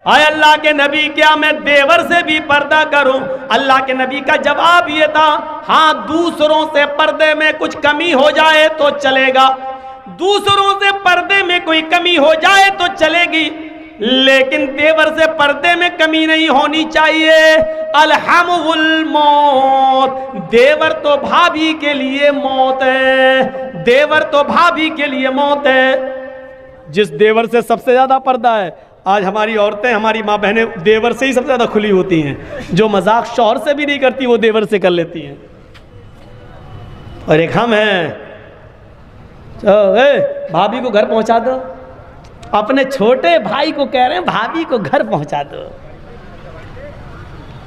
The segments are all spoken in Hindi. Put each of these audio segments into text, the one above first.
आए अल्लाह के नबी, क्या मैं देवर से भी पर्दा करूं? अल्लाह के नबी का जवाब ये था, हाँ दूसरों से पर्दे में कुछ कमी हो जाए तो चलेगा, दूसरों से पर्दे में कोई कमी हो जाए तो चलेगी, लेकिन देवर से पर्दे में कमी नहीं होनी चाहिए। अलहमुल मौत, देवर तो भाभी के लिए मौत है, देवर तो भाभी के लिए मौत है। जिस देवर से सबसे ज्यादा पर्दा है, आज हमारी औरतें, हमारी माँ बहनें देवर से ही सबसे ज्यादा खुली होती हैं। जो मजाक शौहर से भी नहीं करती वो देवर से कर लेती हैं। और एक हम हैं, भाभी को घर पहुंचा दो, अपने छोटे भाई को कह रहे हैं भाभी को घर पहुंचा दो।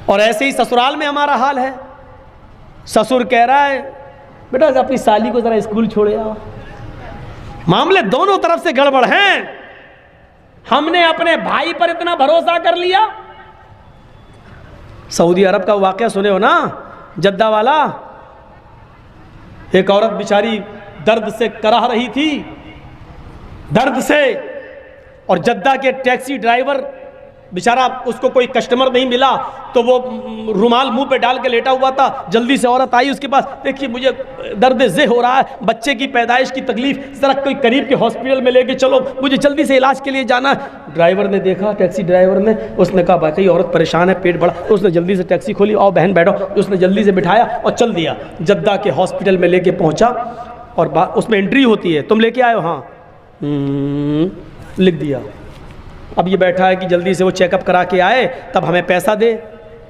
और ऐसे ही ससुराल में हमारा हाल है। ससुर कह रहा है बेटा अपनी साली को जरा स्कूल छोड़े आओ। मामले दोनों तरफ से गड़बड़ हैं। हमने अपने भाई पर इतना भरोसा कर लिया। सऊदी अरब का वाकया सुने हो ना, जद्दा वाला। एक औरत बेचारी दर्द से कराह रही थी, दर्द से, और जद्दा के टैक्सी ड्राइवर बेचारा, उसको कोई कस्टमर नहीं मिला तो वो रुमाल मुंह पे डाल के लेटा हुआ था। जल्दी से औरत आई उसके पास, देखिए मुझे दर्द ज़े हो रहा है, बच्चे की पैदाइश की तकलीफ, ज़रा कोई करीब के हॉस्पिटल में लेके चलो, मुझे जल्दी से इलाज के लिए जाना है। ड्राइवर ने देखा, टैक्सी ड्राइवर ने, उसने कहा भाई औरत परेशान है, पेट बड़ा, तो उसने जल्दी से टैक्सी खोली, आओ बहन बैठो, उसने जल्दी से बिठाया और चल दिया। जद्दा के हॉस्पिटल में लेके पहुँचा और उसमें एंट्री होती है, तुम लेके आए हो? हाँ, लिख दिया। अब ये बैठा है कि जल्दी से वो चेकअप करा के आए तब हमें पैसा दे,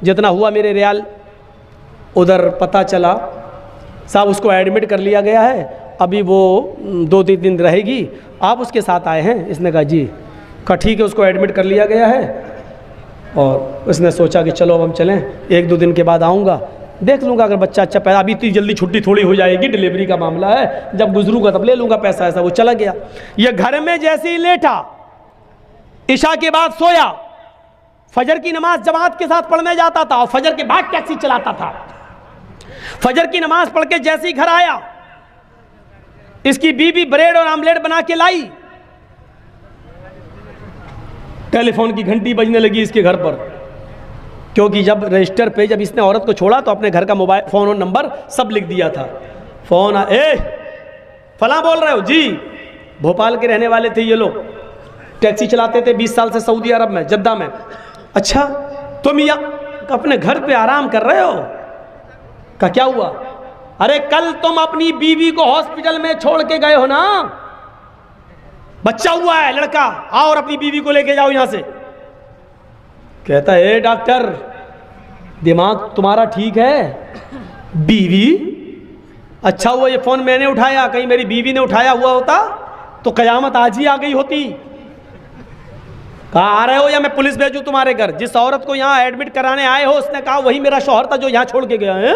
जितना हुआ मेरे रियाल। उधर पता चला साहब उसको एडमिट कर लिया गया है, अभी वो 2-3 दिन रहेगी, आप उसके साथ आए हैं? इसने कहा जी। कहा ठीक है, उसको एडमिट कर लिया गया है। और उसने सोचा कि चलो अब हम चलें, 1-2 दिन के बाद आऊँगा, देख लूँगा अगर बच्चा अच्छा पैदा, अभी इतनी जल्दी छुट्टी थोड़ी हो जाएगी, डिलीवरी का मामला है, जब गुजरूँगा तब ले लूँगा पैसा। ऐसा वो चला गया। ये घर में जैसे ही लेटा, इशा के बाद सोया, फजर की नमाज जमात के साथ पढ़ने जाता था और फजर के बाद टैक्सी चलाता था। फजर की नमाज पढ़ के जैसे ही घर आया, इसकी बीवी ब्रेड और आमलेट बना के लाई। टेलीफोन की घंटी बजने लगी इसके घर पर, क्योंकि जब रजिस्टर पे जब इसने औरत को छोड़ा तो अपने घर का मोबाइल फोन और नंबर सब लिख दिया था। फोन फला बोल रहे हो जी? भोपाल के रहने वाले थे ये लोग, टैक्सी चलाते थे 20 साल से सऊदी अरब में, जद्दा में। अच्छा तुम या अपने घर पे आराम कर रहे हो? का क्या हुआ? अरे कल तुम अपनी बीवी को हॉस्पिटल में छोड़ के गए हो ना, बच्चा हुआ है लड़का, आओ और अपनी बीवी को लेके जाओ यहां से। कहता है डॉक्टर दिमाग तुम्हारा ठीक है? बीवी? अच्छा हुआ ये फोन मैंने उठाया, कहीं मेरी बीवी ने उठाया हुआ होता तो कयामत आज ही आ गई होती। कहा आ रहे हो या मैं पुलिस भेजूं तुम्हारे घर? जिस औरत को यहाँ एडमिट कराने आए हो उसने कहा वही मेरा शौहर था जो यहाँ छोड़ के गया है।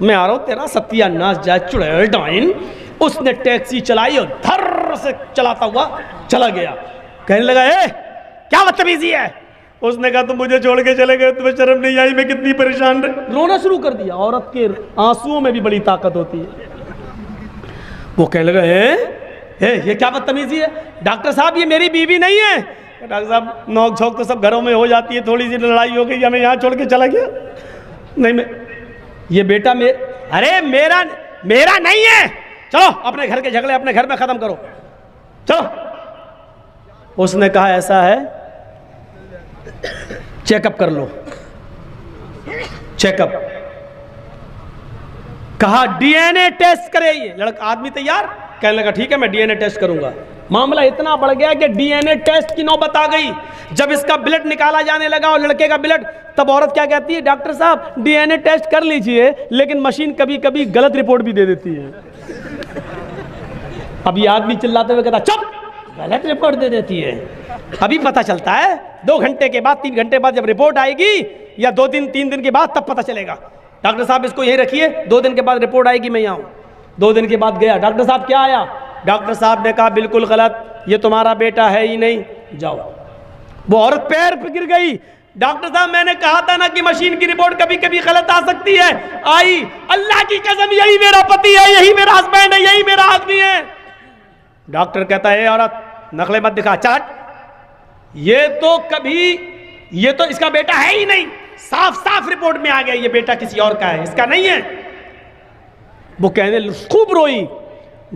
मैं आ रहा हूँ, तेरा सत्यानाश जाए चुड़ैल डाइन। उसने टैक्सी चलाई और धर से चलाता हुआ चला गया। कहने लगा क्या बदतमीजी है? उसने कहा तुम मुझे छोड़ के चले गए, तुम्हें शर्म नहीं आई? मैं कितनी परेशान रही। रोना शुरू कर दिया। औरत के आंसुओं में भी बड़ी ताकत होती है। वो कहने लगा ये क्या बदतमीजी है? डॉक्टर साहब ये मेरी बीवी नहीं है। डॉक्टर साहब नोक झोंक तो सब घरों में हो जाती है, थोड़ी सी लड़ाई हो गई, हमें यहाँ छोड़ के चला गया। नहीं मैं ये बेटा अरे मेरा नहीं है, चलो अपने घर के झगड़े अपने घर में खत्म करो, चलो। उसने कहा ऐसा है चेकअप कर लो। चेकअप कहा डीएनए टेस्ट करे। ये लड़का आदमी तैयार, कहने लगा ठीक है मैं डीएनए टेस्ट करूंगा। मामला इतना बढ़ गया कि डीएनए टेस्ट की नौबत आ गई। जब इसका ब्लड निकाला जाने लगा और लड़के का ब्लड, तब औरत क्या कहती है? डॉक्टर साहब डीएनए टेस्ट कर लीजिए, लेकिन मशीन कभी कभी गलत रिपोर्ट भी दे देती है। अब ये आदमी चिल्लाते हुए कहता चुप, गलत रिपोर्ट दे देती है। अभी पता चलता है 2 घंटे के बाद, 3 घंटे बाद जब रिपोर्ट आएगी, या 2 दिन 3 दिन के बाद, तब पता चलेगा। डॉक्टर साहब इसको यहीं रखिए, 2 दिन के बाद रिपोर्ट आएगी, मैं यहाँ हूँ। 2 दिन के बाद गया, डॉक्टर साहब क्या आया? डॉक्टर साहब ने कहा बिल्कुल गलत, ये तुम्हारा बेटा है ही नहीं, जाओ। वो औरत पैर पे गिर गई। डॉक्टर साहब मैंने कहा था ना कि मशीन की रिपोर्ट कभी कभी गलत आ सकती है। आई, अल्लाह की कसम यही मेरा पति है, यही मेरा हस्बैंड है, यही मेरा आदमी है। डॉक्टर कहता है औरत नकले मत दिखा, चट ये तो कभी, ये तो इसका बेटा है ही नहीं, साफ साफ रिपोर्ट में आ गया ये बेटा किसी और का है, इसका नहीं है। वो कहने खूब रोई।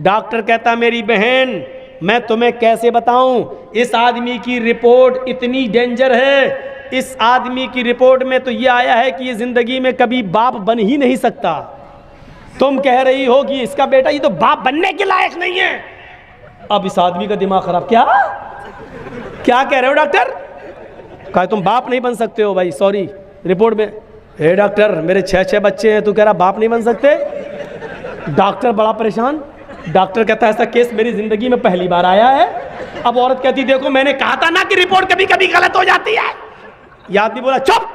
डॉक्टर कहता मेरी बहन मैं तुम्हें कैसे बताऊं, इस आदमी की रिपोर्ट इतनी डेंजर है, इस आदमी की रिपोर्ट में तो ये आया है कि ये जिंदगी में कभी बाप बन ही नहीं सकता। तुम कह रही हो कि इसका बेटा ये तो बाप बनने के लायक नहीं है। अब इस आदमी का दिमाग खराब। क्या क्या कह रहे हो डॉक्टर? कहा तुम बाप नहीं बन सकते हो। भाई सॉरी, रिपोर्ट में हे डॉक्टर मेरे 6 बच्चे हैं, तू कह रहा बाप नहीं बन सकते। डॉक्टर बड़ा परेशान। डॉक्टर कहता है ऐसा केस मेरी जिंदगी में पहली बार आया है। अब औरत कहती देखो मैंने कहा था ना कि रिपोर्ट कभी कभी गलत हो जाती है। यह आदमी बोला चुप,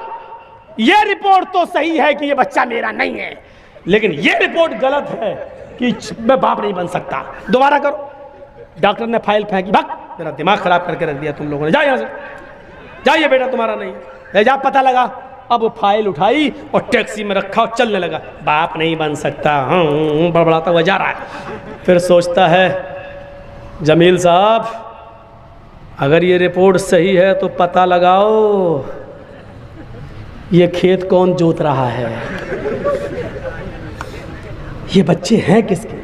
ये रिपोर्ट तो सही है कि ये बच्चा मेरा नहीं है, लेकिन ये रिपोर्ट गलत है कि मैं बाप नहीं बन सकता। दोबारा करो। डॉक्टर ने फाइल फेंकी। भाग, मेरा दिमाग खराब करके रख दिया तुम लोगों ने, जाओ यहाँ से, जाइए बेटा तुम्हारा नहीं है, जा पता लगा। अब वो फाइल उठाई और टैक्सी में रखा और चलने लगा। बाप नहीं बन सकता, बड़बड़ाता हुआ जा रहा है। फिर सोचता है जमील साहब अगर ये रिपोर्ट सही है तो पता लगाओ ये खेत कौन जोत रहा है, ये बच्चे हैं किसके।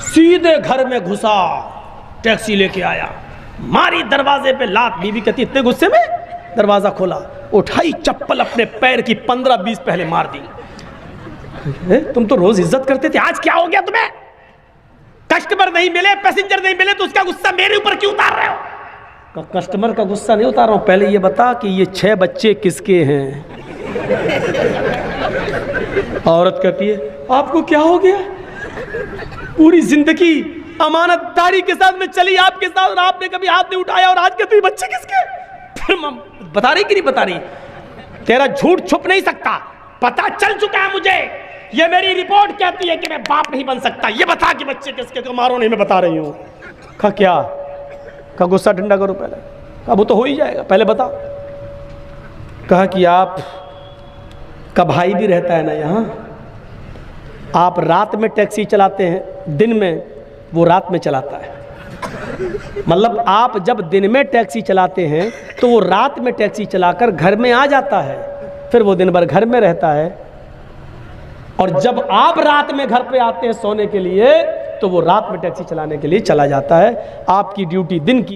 सीधे घर में घुसा, टैक्सी लेके आया, मारी दरवाजे पे लात। बीवी कहती इतने गुस्से में दरवाजा खोला, उठाई चप्पल अपने पैर की 15-20 पहले मार दी। तुम तो रोज इज्जत करते थे, आज क्या हो गया तुम्हें? कस्टमर नहीं मिले, पैसेंजर नहीं मिले तो उसका गुस्सा मेरे ऊपर क्यों उतार रहे हो? कस्टमर का गुस्सा नहीं उतार रहा हूं, पहले ये बता कि ये 6 बच्चे किसके हैं। औरत कहती है आपको क्या हो गया? पूरी जिंदगी अमानतदारी के साथ में चली आपके साथ और आपने कभी हाथ नहीं उठाया, और आज कहते बच्चे किसके? फिर बता रही कि नहीं बता रही? तेरा झूठ छुप नहीं सकता, पता चल चुका है मुझे। ये मेरी रिपोर्ट कहती है कि मैं बाप नहीं बन सकता। ये बता कि बच्चे किसके? तो मारो नहीं, मैं बता रही हूँ। कहा क्या? कहा गुस्सा ठंडा करो पहले। कहा वो तो हो ही जाएगा, पहले बता। कहा कि आप का भाई भी रहता है ना यहाँ, आप रात में टैक्सी चलाते हैं, दिन में वो रात में चलाता है। मतलब आप जब दिन में टैक्सी चलाते हैं तो वो रात में टैक्सी चलाकर घर में आ जाता है, फिर वो दिन भर घर में रहता है, और जब आप रात में घर पे आते हैं सोने के लिए तो वो रात में टैक्सी चलाने के लिए चला जाता है। आपकी ड्यूटी दिन की